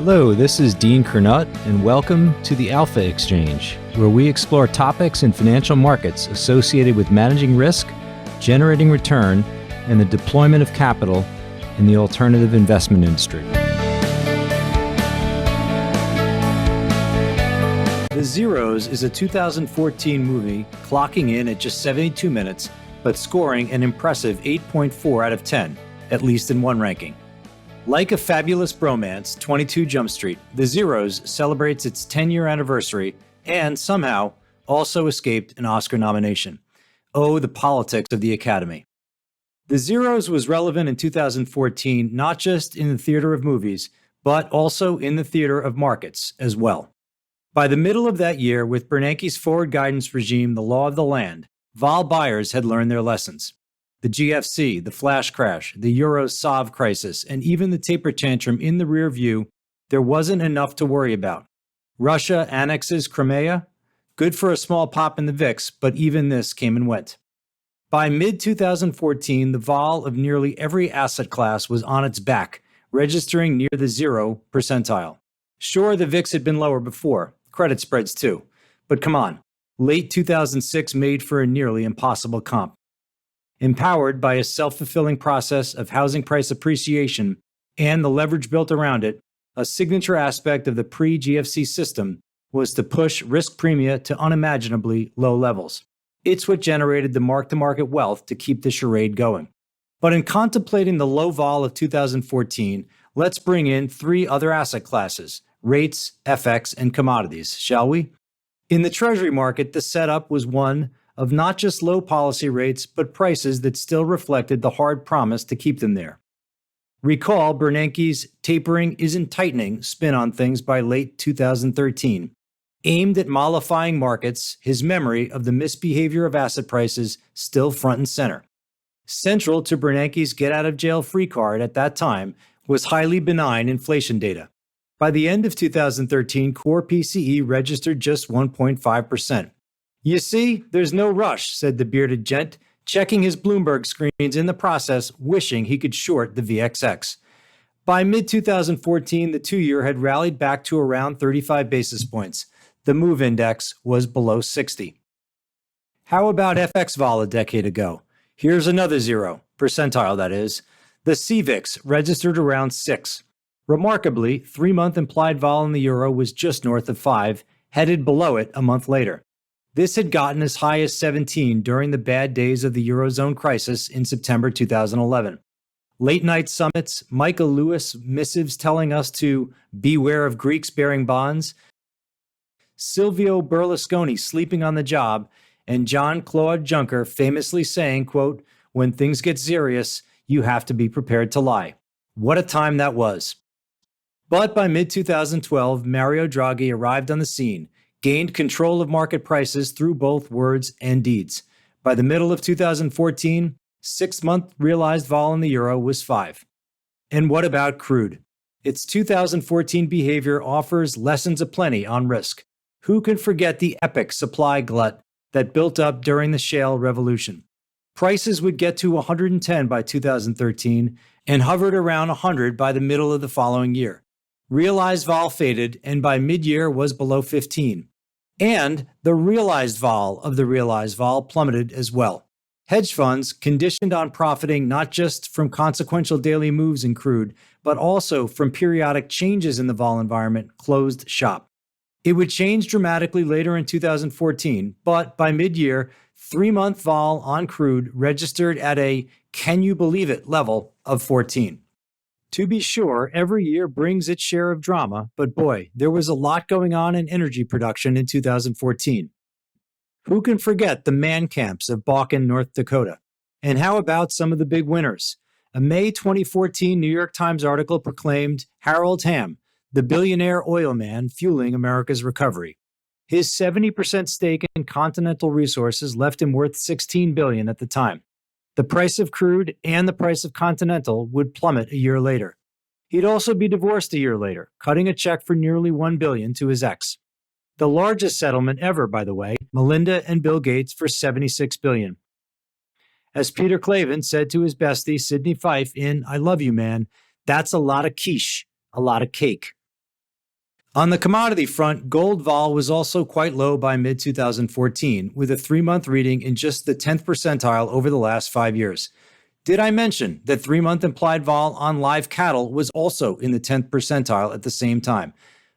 Hello, this is Dean Kernut, and welcome to the Alpha Exchange, where we explore topics in financial markets associated with managing risk, generating return, and the deployment of capital in the alternative investment industry. The Zeros is a 2014 movie clocking in at just 72 minutes, but scoring an impressive 8.4 out of 10, at least in one ranking. Like a fabulous bromance, 22 Jump Street, The Zeros celebrates its 10-year anniversary and somehow also escaped an Oscar nomination. Oh, the politics of the Academy. The Zeros was relevant in 2014 not just in the theater of movies, but also in the theater of markets as well. By the middle of that year, with Bernanke's forward guidance regime, the law of the land, vol buyers had learned their lessons. The GFC, the flash crash, the Euro SOV crisis, and even the taper tantrum in the rear view, there wasn't enough to worry about. Russia annexes Crimea? Good for a small pop in the VIX, but even this came and went. By mid-2014, the vol of nearly every asset class was on its back, registering near the 0 percentile. Sure, the VIX had been lower before, credit spreads too, but come on, late 2006 made for a nearly impossible comp. Empowered by a self-fulfilling process of housing price appreciation and the leverage built around it, a signature aspect of the pre-GFC system was to push risk premia to unimaginably low levels. It's what generated the mark-to-market wealth to keep the charade going. But in contemplating the low vol of 2014, let's bring in three other asset classes: rates, FX, and commodities, shall we? In the Treasury market, the setup was one of not just low policy rates, but prices that still reflected the hard promise to keep them there. Recall Bernanke's tapering isn't tightening spin on things by late 2013. Aimed at mollifying markets, his memory of the misbehavior of asset prices still front and center. Central to Bernanke's get-out-of-jail-free card at that time was highly benign inflation data. By the end of 2013, core PCE registered just 1.5%. You see, there's no rush, said the bearded gent, checking his Bloomberg screens in the process, wishing he could short the VXX. By mid-2014, the two-year had rallied back to around 35 basis points. The MOVE index was below 60. How about FX vol a decade ago? Here's another 0, percentile that is. The CVIX registered around 6. Remarkably, 3-month implied vol in the euro was just north of 5, headed below it a month later. This had gotten as high as 17 during the bad days of the Eurozone crisis in September 2011. Late-night summits, Michael Lewis missives telling us to beware of Greeks bearing bonds, Silvio Berlusconi sleeping on the job, and Jean-Claude Juncker famously saying, quote, "When things get serious, you have to be prepared to lie." What a time that was. But by mid-2012, Mario Draghi arrived on the scene, gained control of market prices through both words and deeds. By the middle of 2014, 6-month realized vol in the euro was 5. And what about crude? Its 2014 behavior offers lessons aplenty on risk. Who can forget the epic supply glut that built up during the shale revolution? Prices would get to 110 by 2013 and hovered around 100 by the middle of the following year. Realized vol faded and by mid-year was below 15. And the realized vol of the realized vol plummeted as well. Hedge funds, conditioned on profiting not just from consequential daily moves in crude, but also from periodic changes in the vol environment, closed shop. It would change dramatically later in 2014, but by mid-year, 3-month vol on crude registered at a can you believe it level of 14. To be sure, every year brings its share of drama, but boy, there was a lot going on in energy production in 2014. Who can forget the man camps of Bakken, North Dakota? And how about some of the big winners? A May 2014 New York Times article proclaimed Harold Hamm, the billionaire oil man fueling America's recovery. His 70% stake in Continental Resources left him worth $16 billion at the time. The price of crude and the price of Continental would plummet a year later. He'd also be divorced a year later, cutting a check for nearly $1 billion to his ex. The largest settlement ever, by the way, Melinda and Bill Gates for $76 billion. As Peter Clavin said to his bestie, Sidney Fife, in I Love You Man, that's a lot of quiche, a lot of cake. On the commodity front, gold vol was also quite low by mid-2014, with a 3-month reading in just the 10th percentile over the last 5 years. Did I mention that 3-month implied vol on live cattle was also in the 10th percentile at the same time?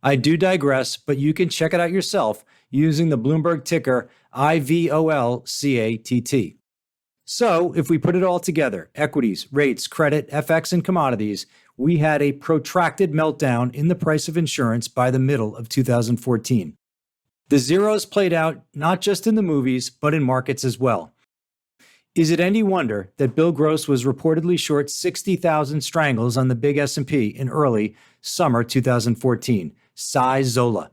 I do digress, but you can check it out yourself using the Bloomberg ticker IVOLCATT. So, if we put it all together, equities, rates, credit, FX, and commodities, we had a protracted meltdown in the price of insurance by the middle of 2014. The zeros played out not just in the movies, but in markets as well. Is it any wonder that Bill Gross was reportedly short 60,000 strangles on the big S&P in early summer 2014? Sigh Zola.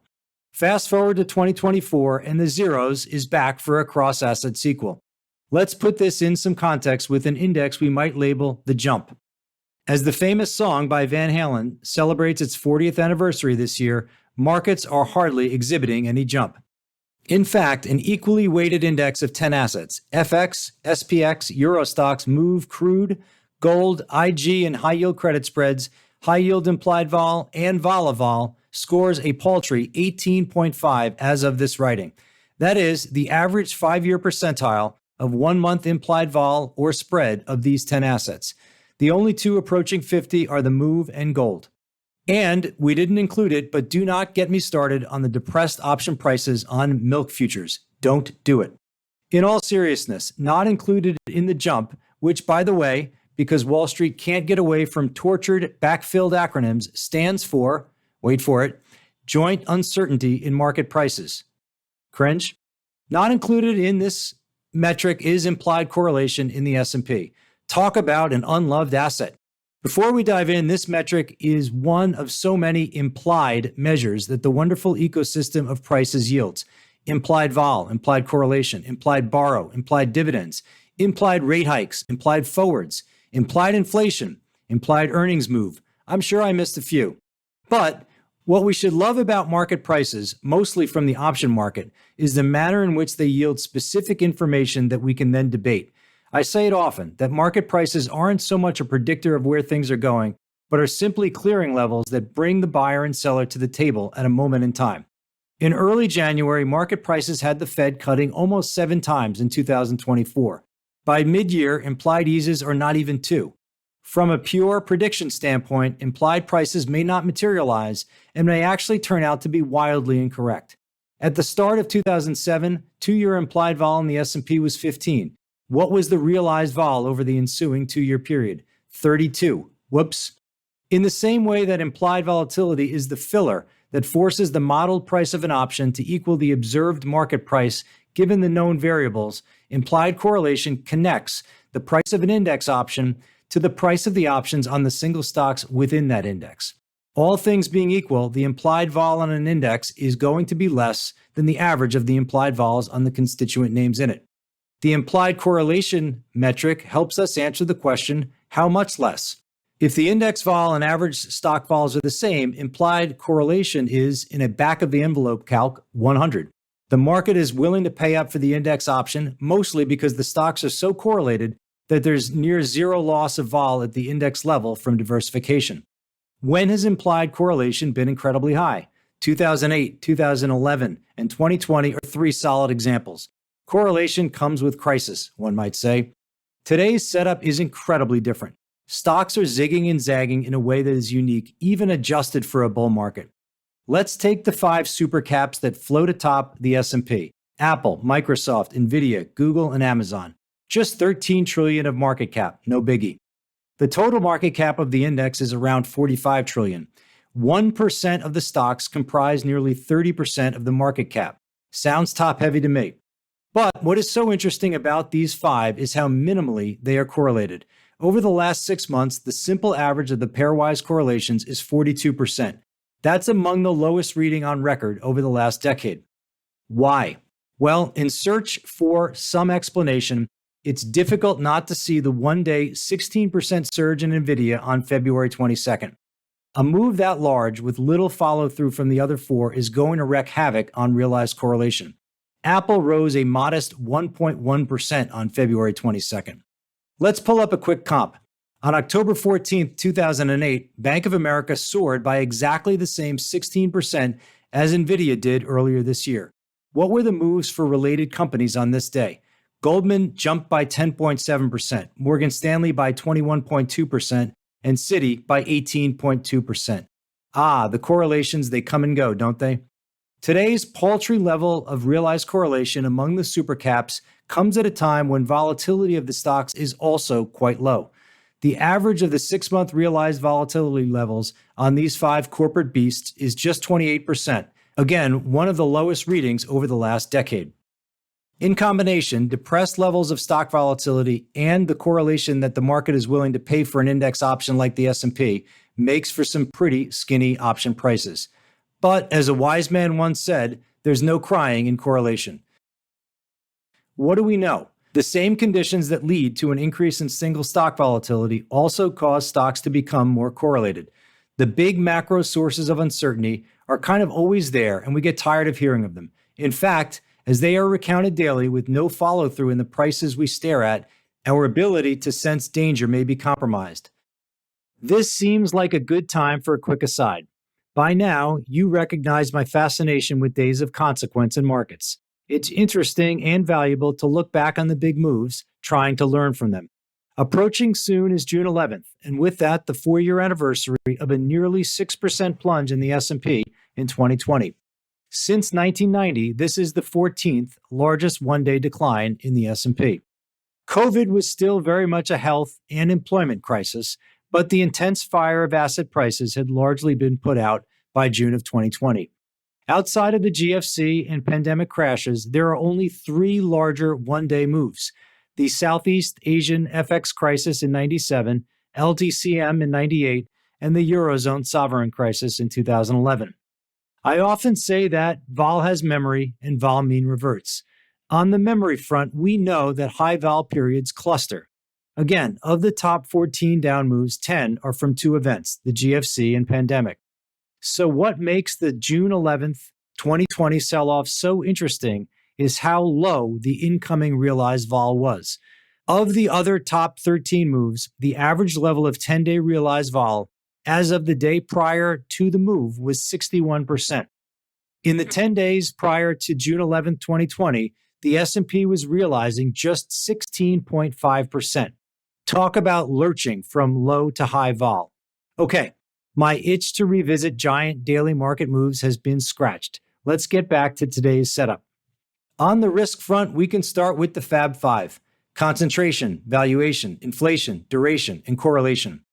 Fast forward to 2024, and the zeros is back for a cross-asset sequel. Let's put this in some context with an index we might label the jump. As the famous song by Van Halen celebrates its 40th anniversary this year, markets are hardly exhibiting any jump. In fact, an equally weighted index of 10 assets, FX, SPX, Eurostox, Move, Crude, Gold, IG, and high-yield credit spreads, high-yield implied vol, and vol, scores a paltry 18.5 as of this writing. That is the average 5-year percentile of 1-month implied vol or spread of these 10 assets. The only two approaching 50 are the Move and Gold. And we didn't include it, but do not get me started on the depressed option prices on milk futures. Don't do it. In all seriousness, not included in the jump, which, by the way, because Wall Street can't get away from tortured, backfilled acronyms, stands for, wait for it, joint uncertainty in market prices. Cringe? Not included in this metric is implied correlation in the S&P. Talk about an unloved asset. Before we dive in, this metric is one of so many implied measures that the wonderful ecosystem of prices yields. Implied vol, implied correlation, implied borrow, implied dividends, implied rate hikes, implied forwards, implied inflation, implied earnings move. I'm sure I missed a few. But what we should love about market prices, mostly from the option market, is the manner in which they yield specific information that we can then debate. I say it often that market prices aren't so much a predictor of where things are going, but are simply clearing levels that bring the buyer and seller to the table at a moment in time. In early January, market prices had the Fed cutting almost 7 times in 2024. By mid-year, implied eases are not even 2. From a pure prediction standpoint, implied prices may not materialize and may actually turn out to be wildly incorrect. At the start of 2007, 2-year implied vol in the S&P was 15. What was the realized vol over the ensuing 2-year period? 32. Whoops. In the same way that implied volatility is the filler that forces the modeled price of an option to equal the observed market price given the known variables, implied correlation connects the price of an index option to the price of the options on the single stocks within that index. All things being equal, the implied vol on an index is going to be less than the average of the implied vols on the constituent names in it. The implied correlation metric helps us answer the question, how much less? If the index vol and average stock vols are the same, implied correlation is, in a back-of-the-envelope calc, 100. The market is willing to pay up for the index option, mostly because the stocks are so correlated that there's near zero loss of vol at the index level from diversification. When has implied correlation been incredibly high? 2008, 2011, and 2020 are 3 solid examples. Correlation comes with crisis, one might say. Today's setup is incredibly different. Stocks are zigging and zagging in a way that is unique, even adjusted for a bull market. Let's take the 5 super caps that float atop the S&P. Apple, Microsoft, Nvidia, Google, and Amazon. Just $13 trillion of market cap, no biggie. The total market cap of the index is around $45 trillion. 1% of the stocks comprise nearly 30% of the market cap. Sounds top-heavy to me. But what is so interesting about these 5 is how minimally they are correlated. Over the last 6 months, the simple average of the pairwise correlations is 42%. That's among the lowest reading on record over the last decade. Why? Well, in search for some explanation, it's difficult not to see the one-day 16% surge in Nvidia on February 22nd. A move that large with little follow-through from the other 4 is going to wreak havoc on realized correlation. Apple rose a modest 1.1% on February 22nd. Let's pull up a quick comp. On October 14th, 2008, Bank of America soared by exactly the same 16% as Nvidia did earlier this year. What were the moves for related companies on this day? Goldman jumped by 10.7%, Morgan Stanley by 21.2%, and Citi by 18.2%. The correlations, they come and go, don't they? Today's paltry level of realized correlation among the supercaps comes at a time when volatility of the stocks is also quite low. The average of the 6-month realized volatility levels on these 5 corporate beasts is just 28%. Again, one of the lowest readings over the last decade. In combination, depressed levels of stock volatility and the correlation that the market is willing to pay for an index option like the S&P makes for some pretty skinny option prices. But as a wise man once said, there's no crying in correlation. What do we know? The same conditions that lead to an increase in single stock volatility also cause stocks to become more correlated. The big macro sources of uncertainty are kind of always there, and we get tired of hearing of them. In fact, as they are recounted daily with no follow-through in the prices we stare at, our ability to sense danger may be compromised. This seems like a good time for a quick aside. By now, you recognize my fascination with days of consequence in markets. It's interesting and valuable to look back on the big moves, trying to learn from them. Approaching soon is June 11th, and with that, the 4-year anniversary of a nearly 6% plunge in the S&P in 2020. Since 1990, this is the 14th largest one-day decline in the S&P. COVID was still very much a health and employment crisis, but the intense fire of asset prices had largely been put out by June of 2020. Outside of the GFC and pandemic crashes, there are only 3 larger one-day moves: the Southeast Asian FX crisis in 97, LTCM in 98, and the Eurozone sovereign crisis in 2011. I often say that vol has memory and vol mean reverts. On the memory front, we know that high vol periods cluster. Again, of the top 14 down moves, 10 are from 2 events, the GFC and pandemic. So what makes the June 11th, 2020 sell-off so interesting is how low the incoming realized vol was. Of the other top 13 moves, the average level of 10-day realized vol as of the day prior to the move was 61%. In the 10 days prior to June 11th, 2020, the S&P was realizing just 16.5%. Talk about lurching from low to high vol. Okay, my itch to revisit giant daily market moves has been scratched. Let's get back to today's setup. On the risk front, we can start with the Fab 5: concentration, valuation, inflation, duration, and correlation.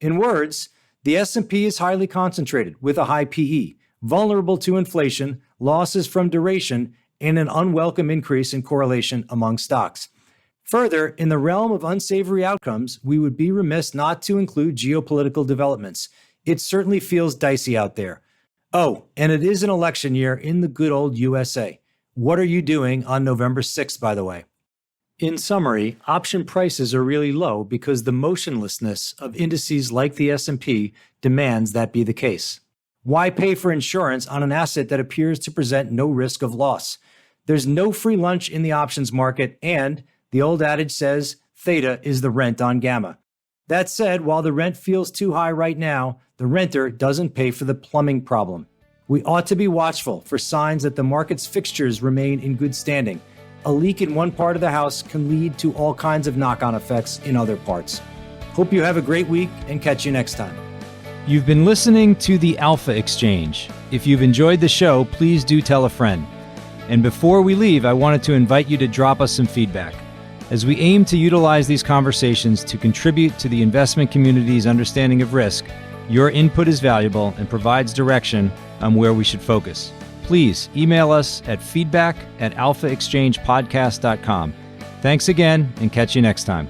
In words, the S&P is highly concentrated with a high PE, vulnerable to inflation, losses from duration, and an unwelcome increase in correlation among stocks. Further, in the realm of unsavory outcomes, we would be remiss not to include geopolitical developments. It certainly feels dicey out there. Oh, and it is an election year in the good old USA. What are you doing on November 6th, by the way? In summary, option prices are really low because the motionlessness of indices like the S&P demands that be the case. Why pay for insurance on an asset that appears to present no risk of loss? There's no free lunch in the options market, and the old adage says theta is the rent on gamma. That said, while the rent feels too high right now, the renter doesn't pay for the plumbing problem. We ought to be watchful for signs that the market's fixtures remain in good standing. A leak in one part of the house can lead to all kinds of knock-on effects in other parts. Hope you have a great week and catch you next time. You've been listening to the Alpha Exchange. If you've enjoyed the show, please do tell a friend. And before we leave, I wanted to invite you to drop us some feedback. As we aim to utilize these conversations to contribute to the investment community's understanding of risk, your input is valuable and provides direction on where we should focus. Please email us at feedback@alphaexchangepodcast.com. Thanks again, and catch you next time.